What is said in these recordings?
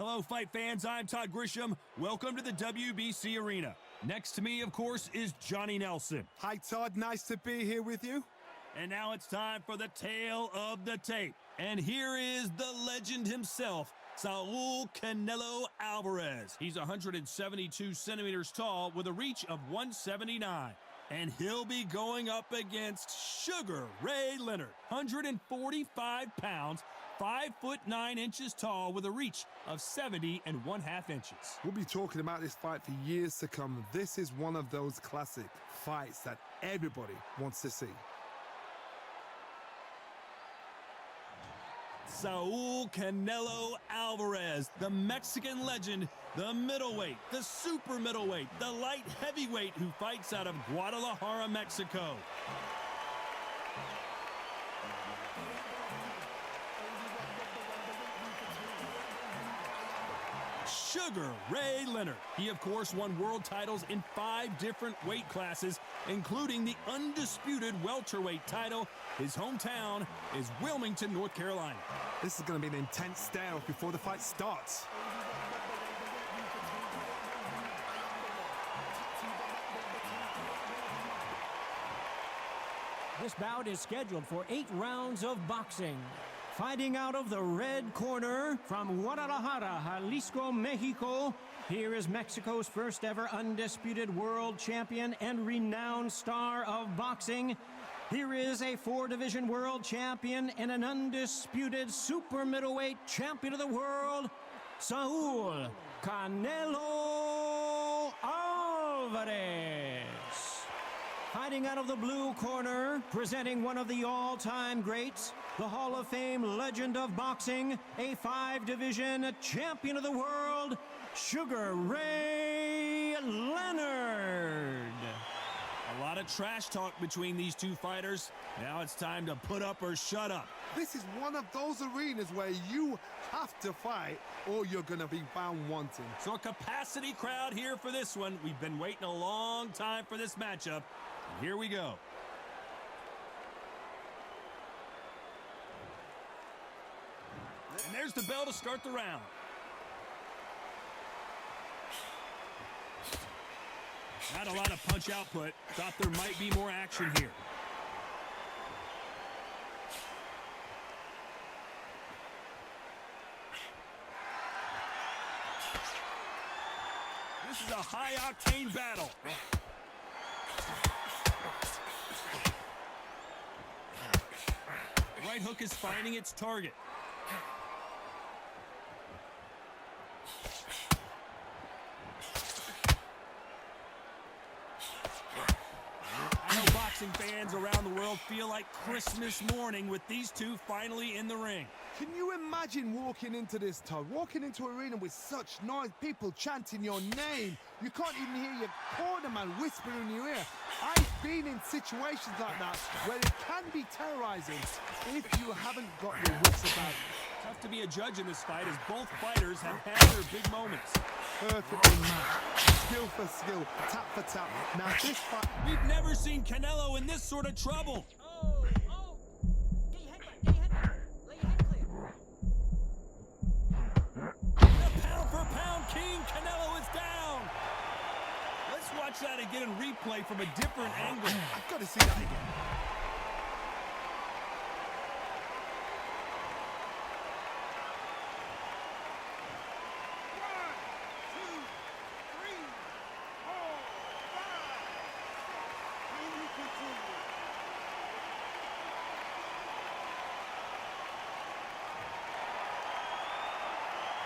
Hello, fight fans. I'm Todd Grisham. Welcome to the WBC Arena. Next to me, of course, is Johnny Nelson. Hi, Todd. Nice to be here with you. And now it's time for the tale of the tape. And here is the legend himself, Saúl Canelo Álvarez. He's 172 centimeters tall with a reach of 179. And he'll be going up against Sugar Ray Leonard, 145 pounds, 5'9" tall with a reach of 70 1/2 inches. We'll be talking about this fight for years to come. This is one of those classic fights that everybody wants to see. Saúl Canelo Álvarez, the Mexican legend, the middleweight, the super middleweight, the light heavyweight who fights out of Guadalajara, Mexico. Sugar Ray Leonard. He, of course, won world titles in 5 different weight classes, including the undisputed welterweight title. His hometown is Wilmington, North Carolina. This is going to be an intense stare-off before the fight starts. This bout is scheduled for 8 rounds of boxing. Fighting out of the red corner from Guadalajara, Jalisco, Mexico, here is Mexico's first ever undisputed world champion and renowned star of boxing. Here is a 4-division world champion and an undisputed super middleweight champion of the world, Saúl Canelo Álvarez. Fighting out of the blue corner, presenting one of the all-time greats, the Hall of Fame legend of boxing, a 5-division champion of the world, Sugar Ray Leonard. A lot of trash talk between these two fighters. Now it's time to put up or shut up. This is one of those arenas where you have to fight or you're going to be found wanting. So a capacity crowd here for this one. We've been waiting a long time for this matchup. And here we go. And there's the bell to start the round. Not a lot of punch output. Thought there might be more action here. This is a high-octane battle. The right hook is finding its target. Fans around the world feel like Christmas morning with these two finally in the ring. Can you imagine walking into this, Todd? Walking into an arena with such noise, people chanting your name. You can't even hear your corner man whispering in your ear. I've been in situations like that where it can be terrorizing if you haven't got your wits about you. Tough to be a judge in this fight as both fighters have had their big moments. Perfectly matched. Skill for skill, tap for tap. Now this fight... We've never seen Canelo in this sort of trouble. Oh! Get your head back, get your head back. Let your head clear. The pound-for-pound king, Canelo, is down. Let's watch that again in replay from a different angle. I've got to see that again.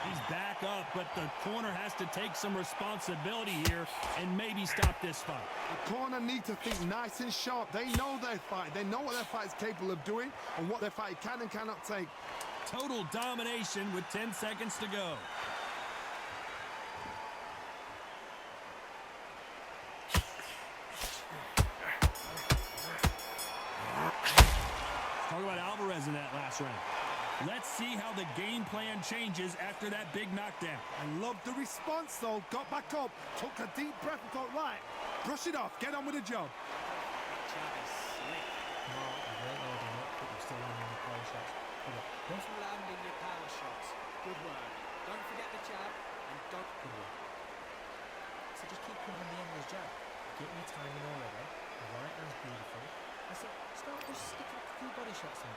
He's back up, but the corner has to take some responsibility here and maybe stop this fight. The corner need to think nice and sharp. They know their fight. They know what their fight is capable of doing and what their fight can and cannot take. Total domination with 10 seconds to go. Talk about Álvarez in that last round. Let's see how the game plan changes after that big knockdown. I love the response, though. Got back up, took a deep breath and thought, right, brush it off, get on with the job. Just landing your power shots. Good work. Don't forget the jab, and don't... So just keep pumping the endless jab. Getting your timing already. The right hand's beautiful. I said, start just sticking a few body shots in.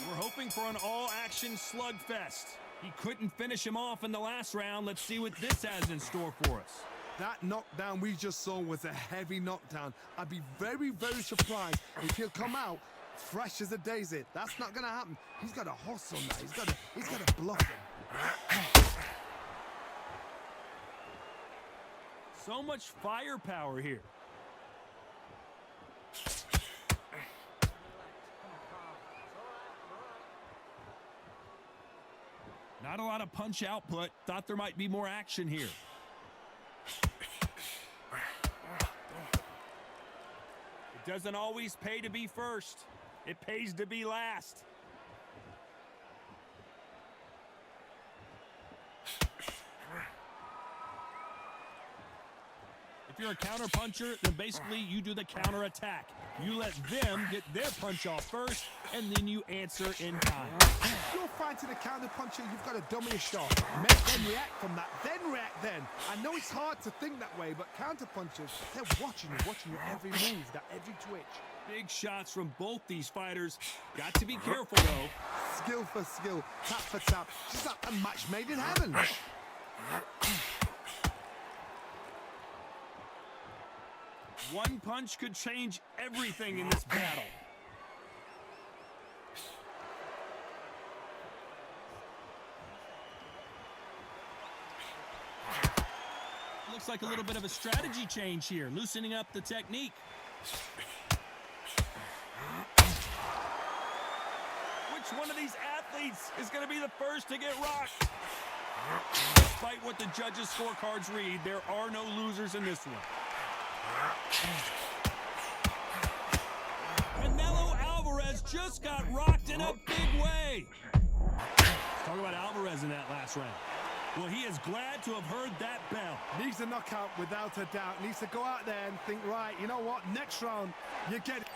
We're hoping for an all-action slugfest. He couldn't finish him off in the last round. Let's see what this has in store for us. That knockdown we just saw was a heavy knockdown. I'd be very, very surprised if he'll come out fresh as a daisy. That's not going to happen. He's got a hustle now. He's got to bluff him. So much firepower here. Not a lot of punch output. Thought there might be more action here. It doesn't always pay to be first. It pays to be last. If you're a counter-puncher, then basically you do the counter-attack. You let them get their punch off first, and then you answer in kind. If you're fighting a counter-puncher, you've got to dummy a shot. Make them react from that, then react then. I know it's hard to think that way, but counter-punchers, they're watching your every move, that every twitch. Big shots from both these fighters. Got to be careful, though. Skill for skill, tap for tap. Just like a match made in heaven. One punch could change everything in this battle. Looks like a little bit of a strategy change here, loosening up the technique. Which one of these athletes is going to be the first to get rocked? Despite what the judges' scorecards read, there are no losers in this one. Canelo Álvarez just got rocked in a big way. Let's talk about Álvarez in that last round. Well, he is glad to have heard that bell. Needs a knockout without a doubt. Needs to go out there and think, right, you know what, next round, you get it.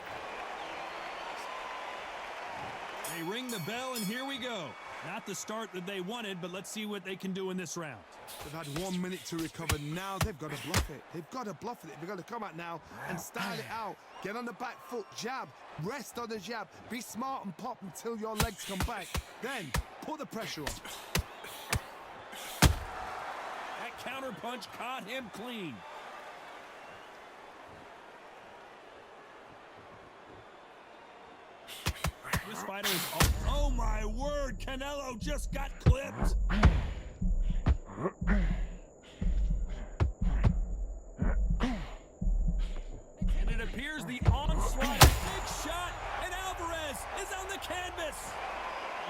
They ring the bell, and here we go. Not the start that they wanted, but let's see what they can do in this round. They've had 1 minute to recover. Now they've got to bluff it. They've got to bluff it. They've got to come out now and style it out. Get on the back foot, jab, rest on the jab. Be smart and pop until your legs come back. Then put the pressure on. That counter punch caught him clean. This fighter is... Oh, my word! Canelo just got clipped! And it appears the onslaught, big shot, and Álvarez is on the canvas!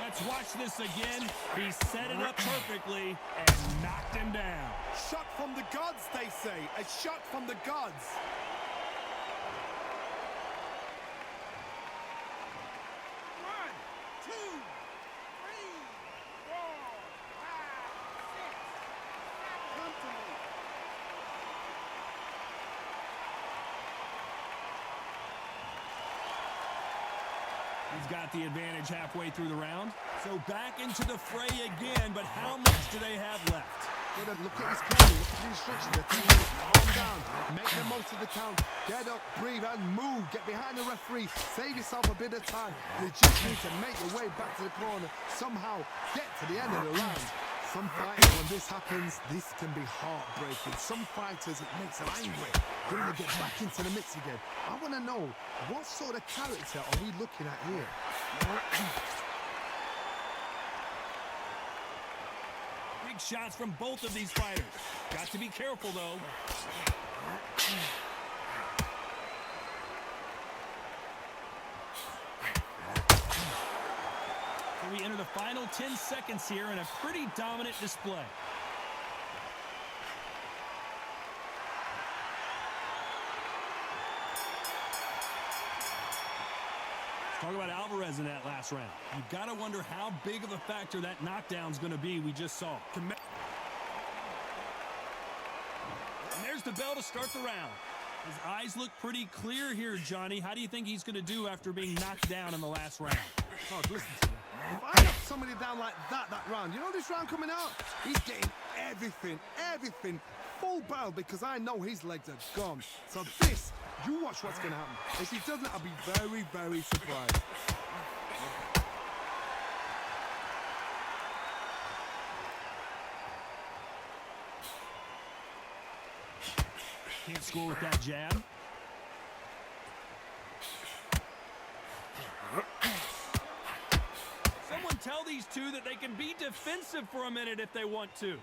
Let's watch this again. He set it up perfectly and knocked him down. Shot from the gods, they say. A shot from the gods. He's got the advantage halfway through the round. So back into the fray again, but how much do they have left? Look at his corner, look at the instructions. They're telling him, calm down, make the most of the count, get up, breathe, and move. Get behind the referee, save yourself a bit of time. You just need to make your way back to the corner, somehow get to the end of the round. Some fighters, when this happens, this can be heartbreaking. Some fighters, it makes them angry. They want to get back into the mix again. I want to know, what sort of character are we looking at here? Big shots from both of these fighters. Got to be careful, though. So we enter the final 10 seconds here in a pretty dominant display. Talk about Álvarez in that last round. You've got to wonder how big of a factor that knockdown's going to be we just saw. And there's the bell to start the round. His eyes look pretty clear here, Johnny. How do you think he's going to do after being knocked down in the last round? Oh, listen to him. If I knock somebody down like that round, you know this round coming out? He's getting everything full barrel because I know his legs are gone. So this, you watch what's going to happen. If he doesn't, I'll be very surprised. Can't score with that jab. Someone tell these two that they can be defensive for a minute if they want to.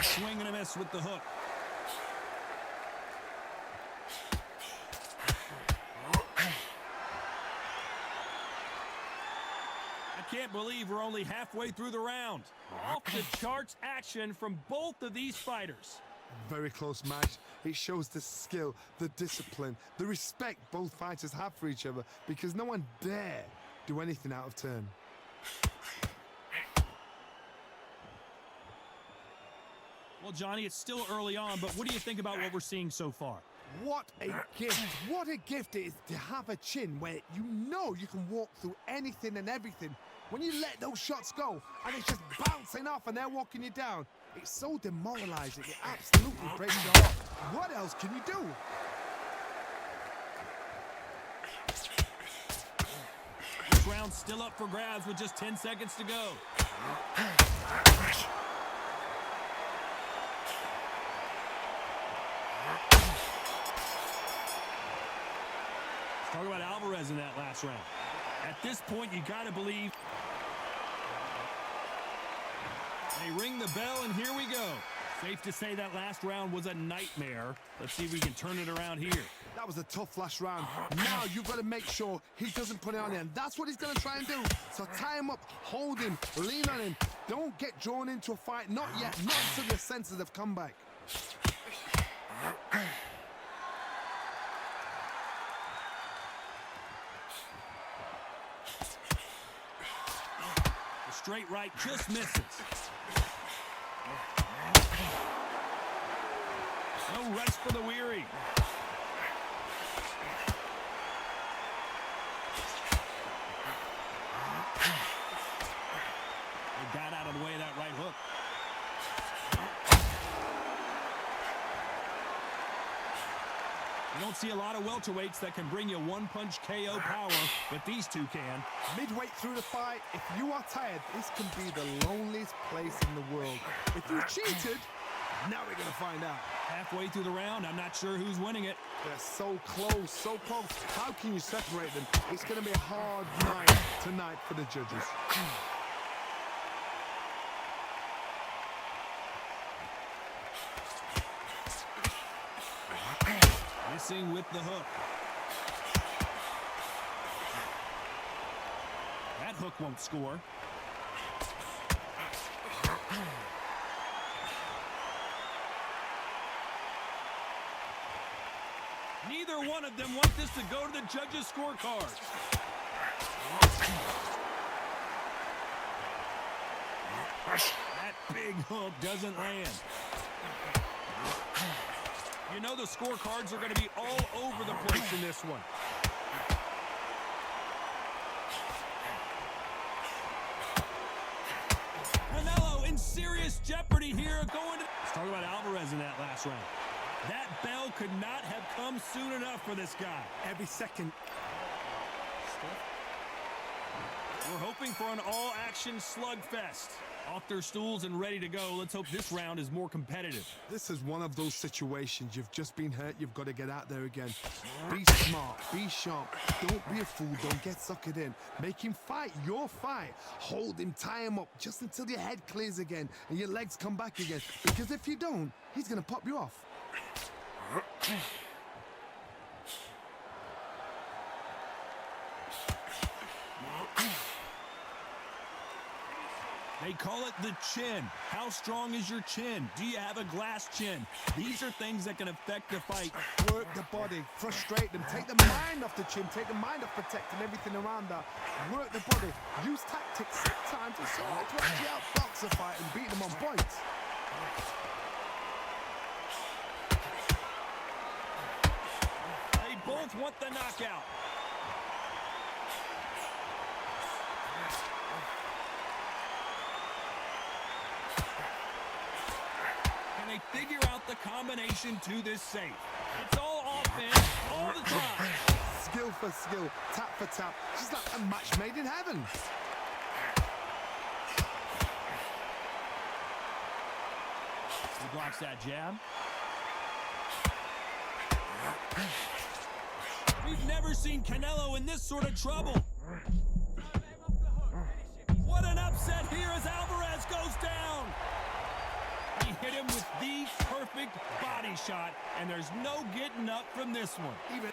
Swing and a miss with the hook. I can't believe we're only halfway through the round. Off the charts action from both of these fighters. Very close match. It shows the skill, the discipline, the respect both fighters have for each other because no one dare do anything out of turn. Well, Johnny, it's still early on, but what do you think about what we're seeing so far? What a gift. What a gift it is to have a chin where you know you can walk through anything and everything. When you let those shots go and it's just bouncing off and they're walking you down, it's so demoralizing. It absolutely breaks your heart. What else can you do? This round's still up for grabs with just 10 seconds to go. Talk about Álvarez in that last round. At this point, you got to believe. They ring the bell, and here we go. Safe to say that last round was a nightmare. Let's see if we can turn it around here. That was a tough last round. Now you've got to make sure he doesn't put it on you, and that's what he's going to try and do. So tie him up, hold him, lean on him. Don't get drawn into a fight. Not yet. Not until your senses have come back. The straight right just misses. No rest for the weary. They got out of the way of that right hook. You don't see a lot of welterweights that can bring you one-punch KO power, but these two can. Midway through the fight, if you are tired, this can be the loneliest place in the world. If you cheated, now we're going to find out. Halfway through the round, I'm not sure who's winning it. They're so close, so close. How can you separate them? It's going to be a hard night tonight for the judges. Missing with the hook. That hook won't score. Neither one of them want this to go to the judges' scorecard. That big hook doesn't land. You know the scorecards are going to be all over the place in this one. Canelo in serious jeopardy here going to... Let's talk about Álvarez in that last round. That bell could not have come soon enough for this guy. Every second. We're hoping for an all-action slugfest. Off their stools and ready to go. Let's hope this round is more competitive. This is one of those situations. You've just been hurt. You've got to get out there again. Be smart. Be sharp. Don't be a fool. Don't get suckered in. Make him fight your fight. Hold him. Tie him up just until your head clears again and your legs come back again. Because if you don't, he's going to pop you off. They call it the chin. How strong is your chin? Do you have a glass chin? These are things that can affect the fight. Work the body, frustrate them, take the mind off the chin, take the mind off protecting everything around that. Work the body, use tactics sometimes to actually outbox a fight and beat them on points. They both want the knockout. Can they figure out the combination to this safe? It's all offense all the time. Skill for skill, tap for tap. Just like a match made in heaven. He blocks that jab. We've never seen Canelo in this sort of trouble. What an upset here as Álvarez goes down. He hit him with the perfect body shot, and there's no getting up from this one. Even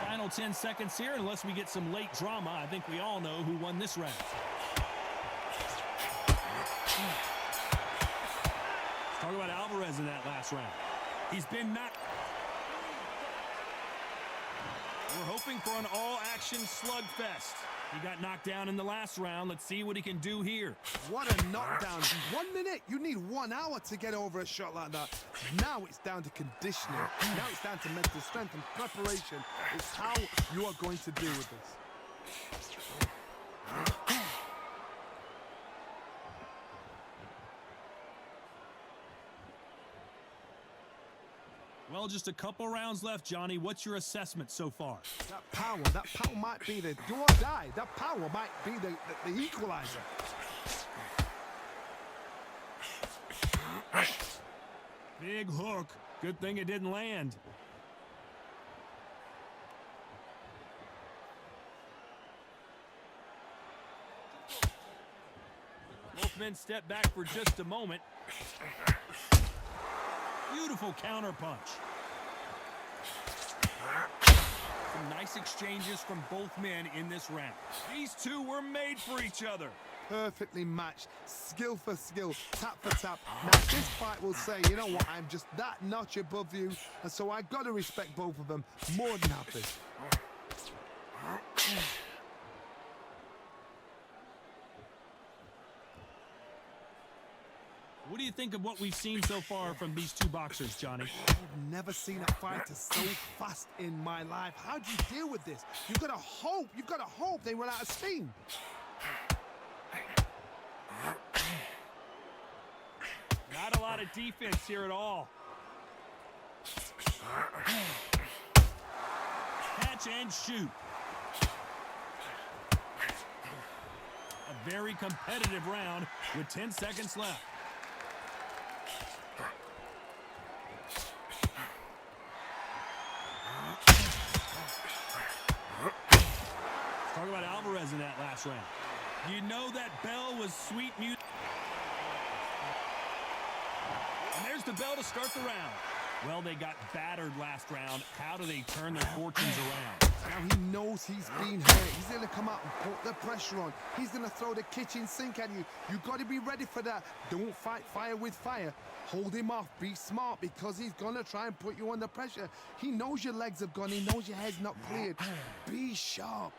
Final 10 seconds here, unless we get some late drama. I think we all know who won this round. Let's talk about Álvarez in that last round. He's been knocked. We're hoping for an all-action slugfest. He got knocked down in the last round. Let's see what he can do here. what a knockdown. 1 minute, you need 1 hour to get over a shot like that. Now it's down to conditioning. Now it's down to mental strength and preparation. It's how you are going to deal with this. Well, just a couple rounds left, Johnny. What's your assessment so far? That power might be the do or die. That power might be the equalizer. Big hook. Good thing it didn't land. Both men step back for just a moment. Beautiful counter punch. Some nice exchanges from both men in this round. These two were made for each other. Perfectly matched, skill for skill, tap for tap. Now this fight will say, you know what, I'm just that notch above you, and so I gotta respect both of them more than happy. What do you think of what we've seen so far from these two boxers, Johnny? I've never seen a fighter so fast in my life. How do you deal with this? You've got to hope they run out of steam. Not a lot of defense here at all. Catch and shoot. A very competitive round with 10 seconds left. Talk about Álvarez in that last round. You know that bell was sweet music. And there's the bell to start the round. Well, they got battered last round. How do they turn their fortunes around? Now he knows he's been hurt. He's going to come out and put the pressure on. He's going to throw the kitchen sink at you. You've got to be ready for that. Don't fight fire with fire. Hold him off. Be smart, because he's going to try and put you under pressure. He knows your legs have gone. He knows your head's not cleared. Be sharp.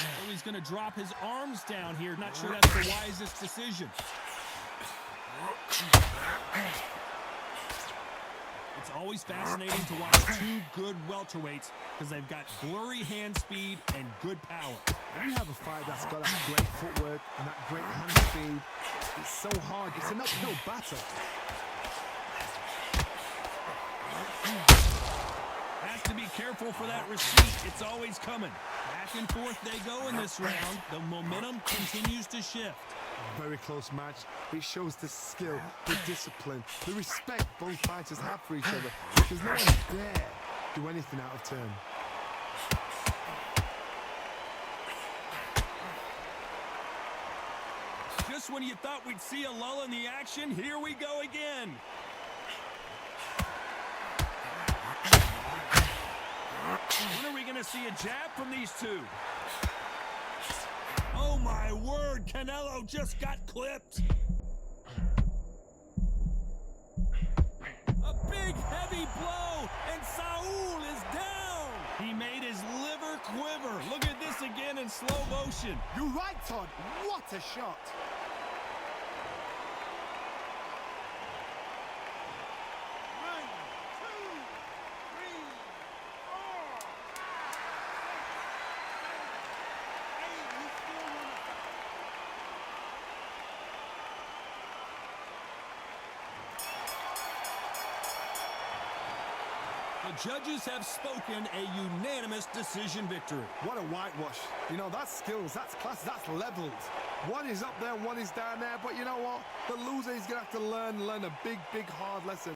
Oh, he's going to drop his arms down here. Not sure that's the wisest decision. It's always fascinating to watch two good welterweights because they've got blurry hand speed and good power. When you have a fight that's got that great footwork and that great hand speed, it's so hard. It's an uphill battle. Has to be careful for that receipt. It's always coming. Back and forth they go in this round. The momentum continues to shift. Very close match. It shows the skill, the discipline, the respect both fighters have for each other. Because no one dare do anything out of turn. Just when you thought we'd see a lull in the action, here we go again. When are we going to see a jab from these two? Oh my word, Canelo just got clipped. A big heavy blow, and Saúl is down. He made his liver quiver. Look at this again in slow motion. You're right, Todd. What a shot. The judges have spoken, a unanimous decision victory. What a whitewash. You know, that's skills, that's class, that's levels. One is up there, one is down there, but you know what? The loser is going to have to learn a big, hard lesson.